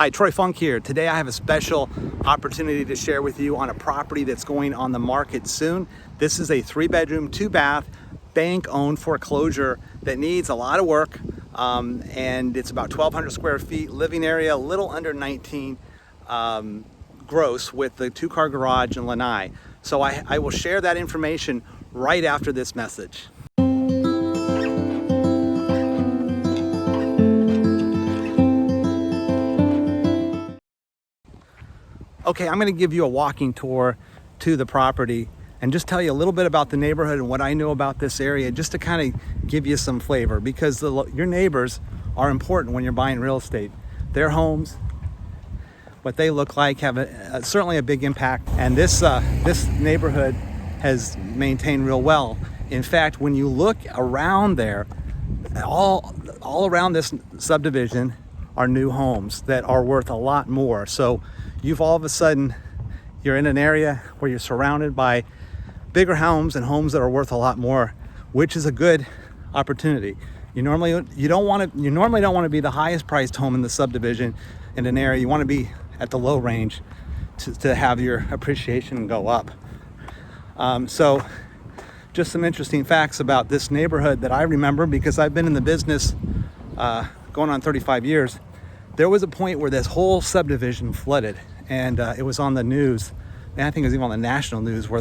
Hi, Troy Funk here. Today I have a special opportunity to share with you on a property that's going on the market soon. This is a 3-bedroom, 2-bath, bank-owned foreclosure that needs a lot of work. And it's about 1,200 square feet, living area, a little under 19 gross with the 2-car garage and lanai. So I will share that information right after this message. Okay, I'm going to give you a walking tour to the property and just tell you a little bit about the neighborhood and what I know about this area, just to kind of give you some flavor, because your neighbors are important when you're buying real estate. Their homes, what they look like, have certainly a big impact. And this neighborhood has maintained real well. In fact, when you look around there, all around this subdivision are new homes that are worth a lot more. So you've all of a sudden, you're in an area where you're surrounded by bigger homes and homes that are worth a lot more, which is a good opportunity. You normally don't want to be the highest priced home in the subdivision in an area. You want to be at the low range to have your appreciation go up. So just some interesting facts about this neighborhood that I remember, because I've been in the business going on 35 years. There was a point where this whole subdivision flooded, and it was on the news, and I think it was even on the national news, where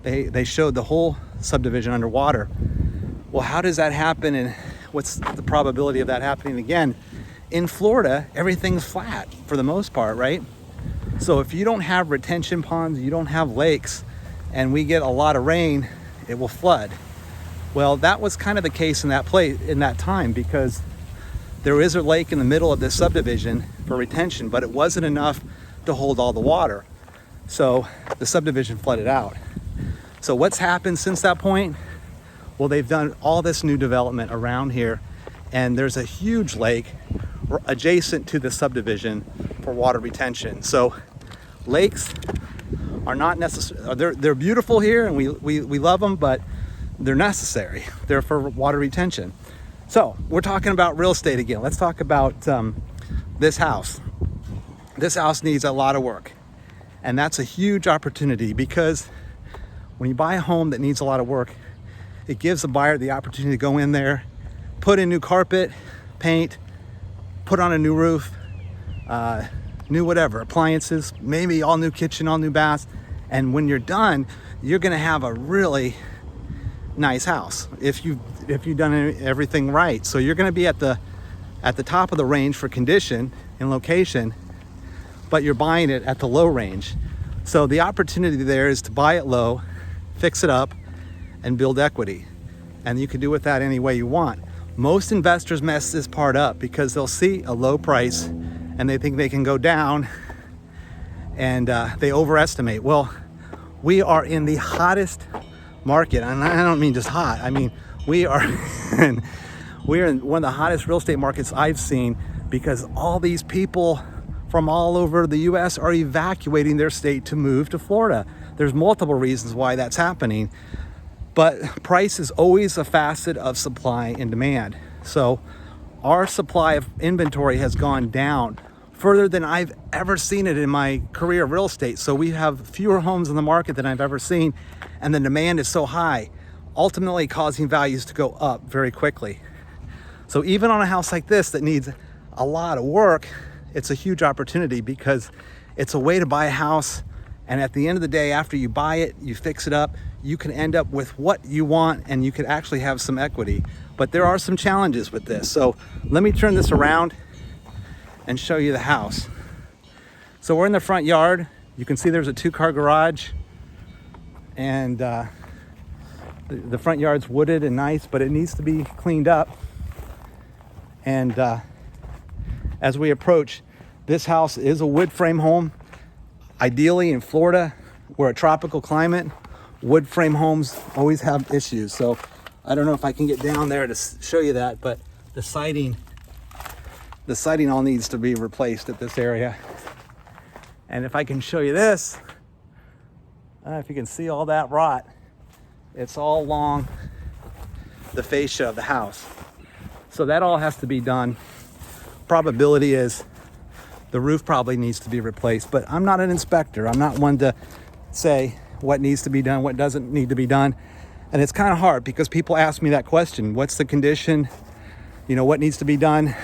they showed the whole subdivision underwater. Well, how does that happen, and what's the probability of that happening again? In Florida, everything's flat for the most part, right? So if you don't have retention ponds, you don't have lakes, and we get a lot of rain, it will flood. Well, that was kind of the case in that time, because there is a lake in the middle of this subdivision for retention, but it wasn't enough to hold all the water. So the subdivision flooded out. So what's happened since that point? Well, they've done all this new development around here, and there's a huge lake adjacent to the subdivision for water retention. So lakes are not necessary. They're beautiful here, and we love them, but they're necessary. They're for water retention. So we're talking about real estate again. Let's talk about this house. This house needs a lot of work, and that's a huge opportunity, because when you buy a home that needs a lot of work, it gives the buyer the opportunity to go in there, put in new carpet, paint, put on a new roof, new whatever, appliances, maybe all new kitchen, all new baths. And when you're done, you're gonna have a really nice house if you've done everything right. So you're gonna be at the top of the range for condition and location, but you're buying it at the low range. So the opportunity there is to buy it low, fix it up, and build equity. And you can do with that any way you want. Most investors mess this part up because they'll see a low price and they think they can go down, and they overestimate. Well, we are in the hottest market, and I don't mean just hot. I mean, we are in one of the hottest real estate markets I've seen, because all these people from all over the US are evacuating their state to move to Florida. There's multiple reasons why that's happening, but price is always a facet of supply and demand. So our supply of inventory has gone down further than I've ever seen it in my career of real estate. So we have fewer homes in the market than I've ever seen, and the demand is so high, ultimately causing values to go up very quickly. So even on a house like this that needs a lot of work, it's a huge opportunity, because it's a way to buy a house, and at the end of the day, after you buy it, you fix it up, you can end up with what you want, and you could actually have some equity. But there are some challenges with this. So let me turn this around and show you the house. So we're in the front yard. You can see there's a 2-car garage, and the front yard's wooded and nice, but it needs to be cleaned up. And as we approach, this house is a wood frame home. Ideally in Florida, we're a tropical climate. Wood frame homes always have issues. So I don't know if I can get down there to show you that, but the siding all needs to be replaced at this area. And if I can show you this, if you can see all that rot, it's all along the fascia of the house. So that all has to be done. Probability is The roof probably needs to be replaced, but I'm not an inspector. I'm not one to say what needs to be done, what doesn't need to be done. And it's kind of hard because people ask me that question. What's the condition? You know, what needs to be done?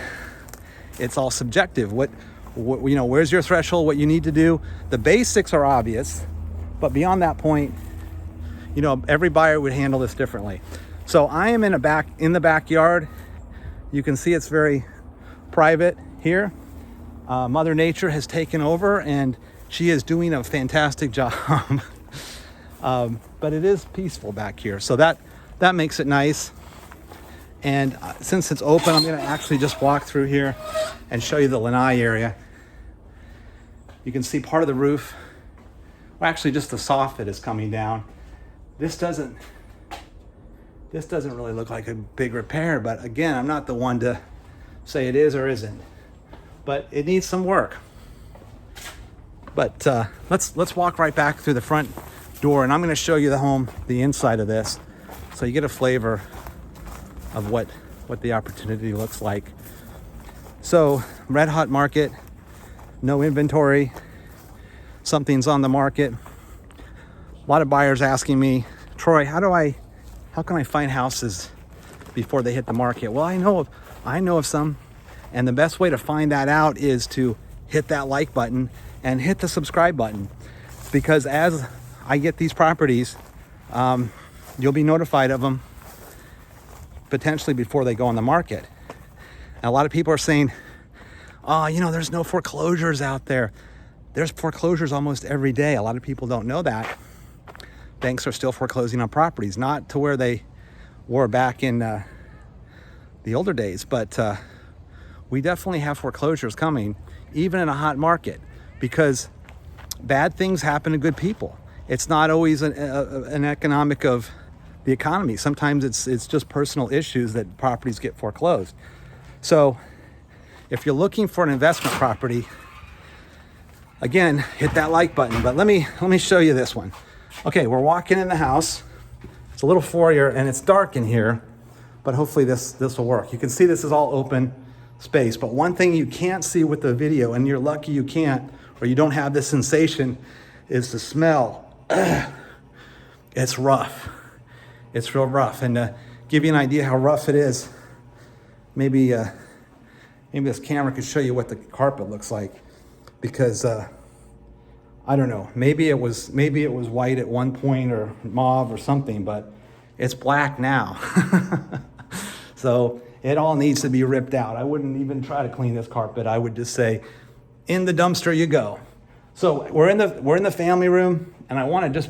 It's all subjective. What you know, where's your threshold, what you need to do? The basics are obvious, but beyond that point, you know, every buyer would handle this differently. So I am in the backyard. You can see it's very private here. Mother Nature has taken over and she is doing a fantastic job. But it is peaceful back here. So that makes it nice. And since it's open, I'm gonna actually just walk through here and show you the lanai area. You can see part of the roof. Well, actually just the soffit is coming down. This doesn't really look like a big repair, but again, I'm not the one to say it is or isn't. But it needs some work. But let's walk right back through the front door, and I'm going to show you the inside of this, so you get a flavor of what the opportunity looks like. So, red hot market, no inventory, something's on the market. A lot of buyers asking me, Troy, how can I find houses before they hit the market? Well, I know of some, and the best way to find that out is to hit that like button and hit the subscribe button, because as I get these properties, you'll be notified of them potentially before they go on the market. And a lot of people are saying, oh, you know, there's no foreclosures out there. There's foreclosures almost every day. A lot of people don't know that. Banks are still foreclosing on properties, not to where they were back in the older days, but we definitely have foreclosures coming, even in a hot market, because bad things happen to good people. It's not always an economic of the economy. Sometimes it's just personal issues that properties get foreclosed. So if you're looking for an investment property, again, hit that like button. But let me show you this one. Okay, we're walking in the house. It's a little foyer and it's dark in here, but hopefully this will work. You can see this is all open space, but one thing you can't see with the video, and you're lucky you can't, or you don't have this sensation, is the smell. It's rough. It's real rough. And to give you an idea how rough it is, maybe this camera could show you what the carpet looks like, because I don't know, maybe it was white at one point or mauve or something, but it's black now. So it all needs to be ripped out. I wouldn't even try to clean this carpet. I would just say, in the dumpster you go. So we're in the family room, and I want to just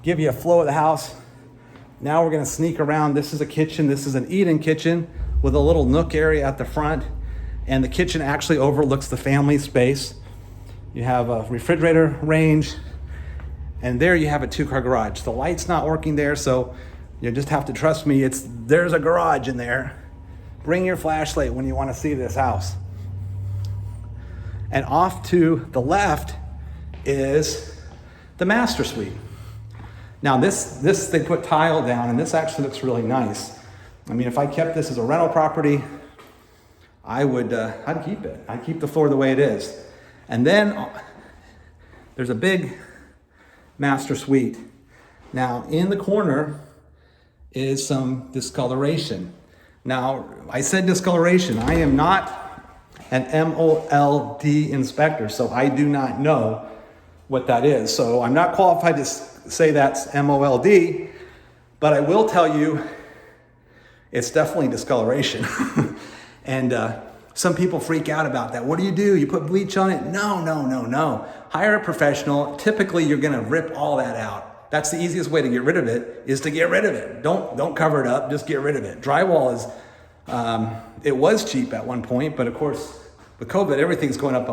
give you a flow of the house. Now we're going to sneak around. This is a kitchen. This is an eat-in kitchen with a little nook area at the front, and the kitchen actually overlooks the family space. You have a refrigerator range, and there you have a 2-car garage. The light's not working there, so you just have to trust me. There's a garage in there. Bring your flashlight when you want to see this house. And off to the left is the master suite. Now this they put tile down, and this actually looks really nice. I mean, if I kept this as a rental property, I'd keep it. I'd keep the floor the way it is. And then there's a big master suite. Now in the corner is some discoloration. Now I said discoloration. I am not an MOLD inspector, so I do not know what that is. So I'm not qualified to say that's MOLD, but I will tell you it's definitely discoloration. And some people freak out about that. What do? You put bleach on it? No. Hire a professional. Typically, you're gonna rip all that out. That's the easiest way to get rid of it, is to get rid of it. Don't cover it up, just get rid of it. Drywall is, it was cheap at one point, but of course, with COVID, everything's going up.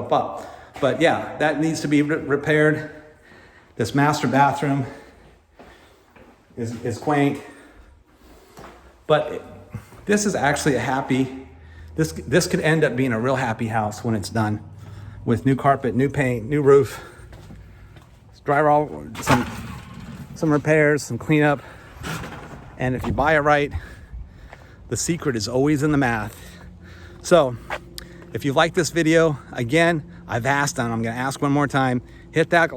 But yeah, that needs to be repaired. This master bathroom is quaint, but this is actually this could end up being a real happy house when it's done, with new carpet, new paint, new roof, drywall, some repairs, some cleanup. And if you buy it right, the secret is always in the math. So if you like this video, again, I've asked, and I'm going to ask one more time, hit the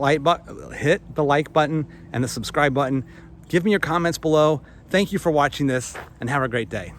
like button and the subscribe button. Give me your comments below. Thank you for watching this, and have a great day.